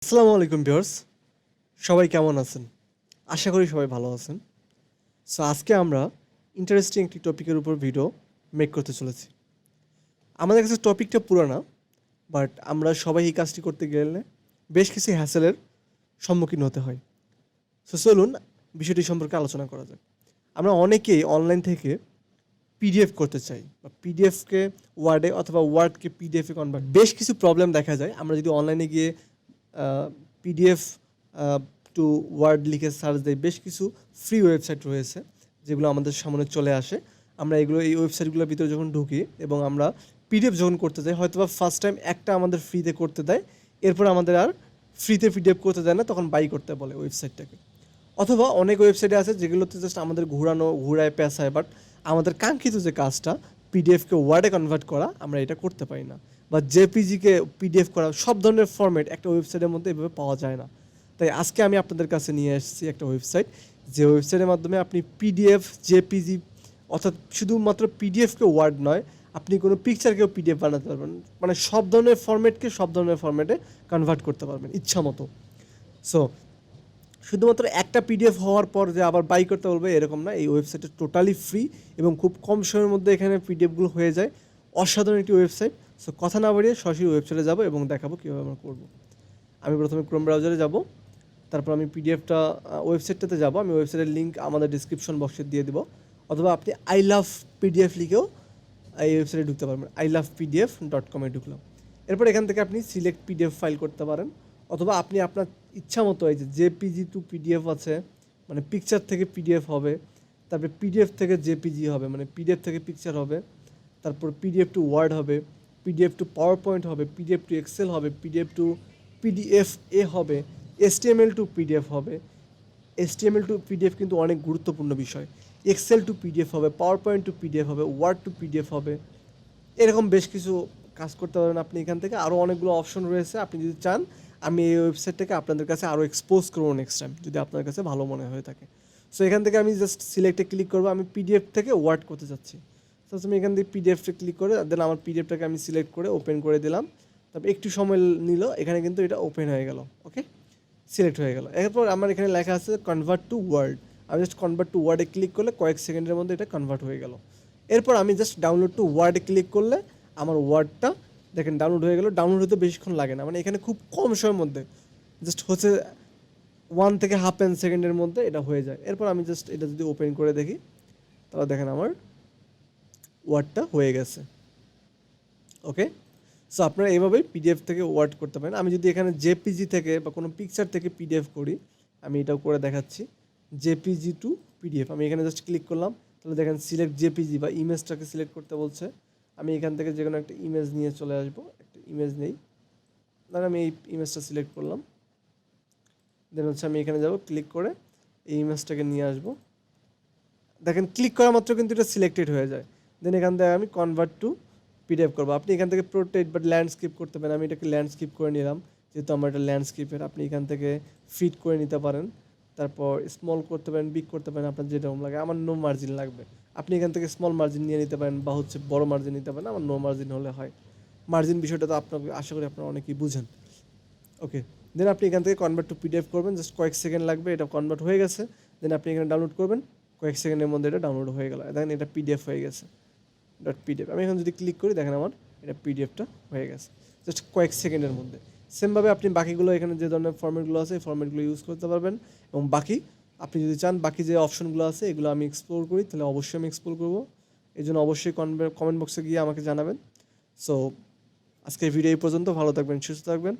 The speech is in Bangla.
আসসালামু আলাইকুম ভিউয়ার্স, সবাই কেমন আছেন? আশা করি সবাই ভালো আছেন। সো আজকে আমরা ইন্টারেস্টিং একটি টপিকের উপর ভিডিও মেক করতে চলেছি। আমাদের কাছে টপিকটা পুরানা, বাট আমরা সবাই এই কাজটি করতে গেলে বেশ কিছু হ্যাসেলের সম্মুখীন হতে হয়। সো চলুন বিষয়টি সম্পর্কে আলোচনা করা যাক। আমরা অনেকেই অনলাইন থেকে পিডিএফ করতে চাই বা পিডিএফকে ওয়ার্ডে অথবা ওয়ার্ডকে পিডিএফে কনভার্ট। বেশ কিছু প্রবলেম দেখা যায় আমরা যদি অনলাইনে গিয়ে পিডিএফ টু ওয়ার্ড লিখে সার্চ দেয়। বেশ কিছু ফ্রি ওয়েবসাইট রয়েছে যেগুলো আমাদের সামনে চলে আসে। আমরা এই ওয়েবসাইটগুলোর ভিতরে যখন ঢুকি এবং আমরা পিডিএফ যখন করতে যাই, হয়তো বা ফার্স্ট টাইম একটা আমাদের ফ্রিতে করতে দেয়, এরপর আমাদের আর ফ্রিতে পিডিএফ করতে দেয় না, তখন বাই করতে বলে ওয়েবসাইটটাকে। অথবা অনেক ওয়েবসাইটে আছে যেগুলোতে জাস্ট আমাদের ঘুরায় পেঁচায়, বাট আমাদের কাঙ্ক্ষিত যে কাজটা পিডিএফকে ওয়ার্ডে কনভার্ট করা, আমরা এটা করতে পারি না। বা জেপিজিকে পিডিএফ করা, সব ধরনের ফরম্যাট একটা ওয়েবসাইটের মধ্যে এভাবে পাওয়া যায় না। তাই আজকে আমি আপনাদের কাছে নিয়ে এসেছি একটা ওয়েবসাইট, যে ওয়েবসাইটের মাধ্যমে আপনি পিডিএফ, জেপিজি, অর্থাৎ শুধুমাত্র পিডিএফকে ওয়ার্ড নয়, আপনি কোনো পিকচারকেও পিডিএফ বানাতে পারবেন। মানে সব ধরনের ফরম্যাটকে সব ধরনের ফরম্যাটে কনভার্ট করতে পারবেন ইচ্ছা মতো। সো শুধুমাত্র একটা পিডিএফ হওয়ার পর যে আবার বাই করতে বলবে এরকম না। এই ওয়েবসাইটটা টোটালি ফ্রি এবং খুব কম সময়ের মধ্যে এখানে পিডিএফগুলো হয়ে যায়। অসাধারণ একটি ওয়েবসাইট। সো কথা না বাড়িয়ে সরাসরি ওয়েবসাইটে যাব এবং দেখাবো কীভাবে আমরা করব। আমি প্রথমে ক্রোম ব্রাউজারে যাব, তারপর আমি পিডিএফটা ওয়েবসাইটটাতে যাব। আমি ওয়েবসাইটের লিঙ্ক আমাদের ডিসক্রিপশন বক্সে দিয়ে দিব, অথবা আপনি আই লাভ পিডিএফ লিখেও এই ওয়েবসাইটে ঢুকতে পারবেন। ilovepdf.com ঢুকলাম। এরপর এখান থেকে আপনি সিলেক্ট পিডিএফ ফাইল করতে পারেন, অথবা আপনি আপনার ইচ্ছা মতো এই যে জেপিজি টু পিডিএফ আছে, মানে পিকচার থেকে পিডিএফ হবে, তারপরে পিডিএফ থেকে জেপিজি হবে, মানে পিডিএফ থেকে পিকচার হবে, তারপর পিডিএফ টু ওয়ার্ড হবে, পিডিএফ টু পাওয়ার পয়েন্ট হবে, পিডিএফ টু এক্সেল হবে, পিডিএফ টু পিডিএফ এ হবে, এসটিএমএল টু পিডিএফ হবে। এসটিএমএল টু পিডিএফ কিন্তু অনেক গুরুত্বপূর্ণ বিষয়। এক্সেল টু পিডিএফ হবে, পাওয়ার পয়েন্ট টু পিডিএফ হবে, ওয়ার্ড টু পিডিএফ হবে। এরকম বেশ কিছু কাজ করতে পারেন আপনি এখান থেকে। আরও অনেকগুলো অপশন রয়েছে, আপনি যদি চান আমি এই ওয়েবসাইটটাকে আপনাদের কাছে আরও এক্সপোজ করবো নেক্সট টাইম, যদি আপনার কাছে ভালো মনে হয়ে থাকে। সো এখান থেকে আমি জাস্ট সিলেক্টে ক্লিক করবো, আমি পিডিএফ থেকে ওয়ার্ড করতে চাচ্ছি। তো আমি এখান থেকে পিডিএফে ক্লিক করে দেন আমার পিডিএফটাকে আমি সিলেক্ট করে ওপেন করে দিলাম। তারপর একটু সময় নিল, এখানে কিন্তু এটা ওপেন হয়ে গেল। ওকে, সিলেক্ট হয়ে গেল। এরপর আমার এখানে লেখা আছে কনভার্ট টু ওয়ার্ড। আমি জাস্ট কনভার্ট টু ওয়ার্ডে ক্লিক করলে কয়েক সেকেন্ডের মধ্যে এটা কনভার্ট হয়ে গেল। এরপর আমি জাস্ট ডাউনলোড টু ওয়ার্ডে ক্লিক করলে আমার ওয়ার্ডটা দেখেন ডাউনলোড হয়ে গেল। ডাউনলোড হতে বেশিক্ষণ লাগে না, মানে এখানে খুব কম সময়ের মধ্যে জাস্ট হচ্ছে 1 থেকে 1/2 সেকেন্ডের মধ্যে এটা হয়ে যায়। এরপর আমি জাস্ট এটা যদি ওপেন করে দেখি, তাহলে দেখেন আমার ওয়ার্ডটা হয়ে গেছে। ওকে, সো আপনারা এইভাবেই পিডিএফ থেকে ওয়ার্ড করতে পারেন। আমি যদি এখানে জেপিজি থেকে বা কোনো পিকচার থেকে পিডিএফ করি, আমি এটাও করে দেখাচ্ছি। জেপিজি টু পিডিএফ আমি এখানে জাস্ট ক্লিক করলাম, তাহলে দেখেন সিলেক্ট জেপিজি বা ইমেজটাকে সিলেক্ট করতে বলছে। আমি এখান থেকে যে কোনো একটা ইমেজ নিয়ে চলে আসবো। একটা ইমেজ নেই, ধর আমি এই ইমেজটা সিলেক্ট করলাম। দেন হচ্ছে আমি এখানে যাব, ক্লিক করে এই ইমেজটাকে নিয়ে আসবো। দেখেন ক্লিক করা মাত্র কিন্তু এটা সিলেক্টেড হয়ে যায়। দেন এখান থেকে আমি কনভার্ট টু পিডিএফ করবো। আপনি এখান থেকে প্রোটেক্ট বা ল্যান্ডস্কেপ করতে পারেন। আমি এটাকে ল্যান্ডস্কেপ করে নিলাম, যেহেতু আমার এটা ল্যান্ডস্কেপের। আপনি এখান থেকে ফিট করে নিতে পারেন, তারপর স্মল করতে পারেন, বিগ করতে পারেন, আপনার যেরকম লাগে। আমার নো মার্জিন লাগবে, আপনি এখান থেকে স্মল মার্জিন নিয়ে নিতে পারেন, বা হচ্ছে বড় মার্জিন নিতে পারেন। আমার নো মার্জিন হলে হয়। মার্জিন বিষয়টা তো আপনাকে আশা করি আপনারা অনেকেই বুঝেন। ওকে, দেন আপনি এখান থেকে কনভার্ট টু পিডিএফ করবেন, জাস্ট কয়েক সেকেন্ড লাগবে, এটা কনভার্ট হয়ে গেছে। দেন আপনি এখানে ডাউনলোড করবেন, কয়েক সেকেন্ডের মধ্যে এটা ডাউনলোড হয়ে গেল। দেখেন এটা পিডিএফ হয়ে গেছে, ডট পিডিএফ। আমি এখন যদি ক্লিক করি, দেখেন আমার এটা পিডিএফটা হয়ে গেছে জাস্ট কয়েক সেকেন্ডের মধ্যে। সেমভাবে আপনি বাকিগুলো এখানে যে ধরনের ফর্মেটগুলো আছে এই ফর্মেটগুলো ইউজ করতে পারবেন। এবং বাকি আপনি যদি চান বাকি যে অপশনগুলো আছে এগুলো আমি এক্সপ্লোর করি, তাহলে অবশ্যই আমি এক্সপ্লোর করবো। এই জন্য অবশ্যই কমেন্ট বক্সে গিয়ে আমাকে জানাবেন। সো আজকের ভিডিও এই পর্যন্ত। ভালো থাকবেন, সুস্থ থাকবেন।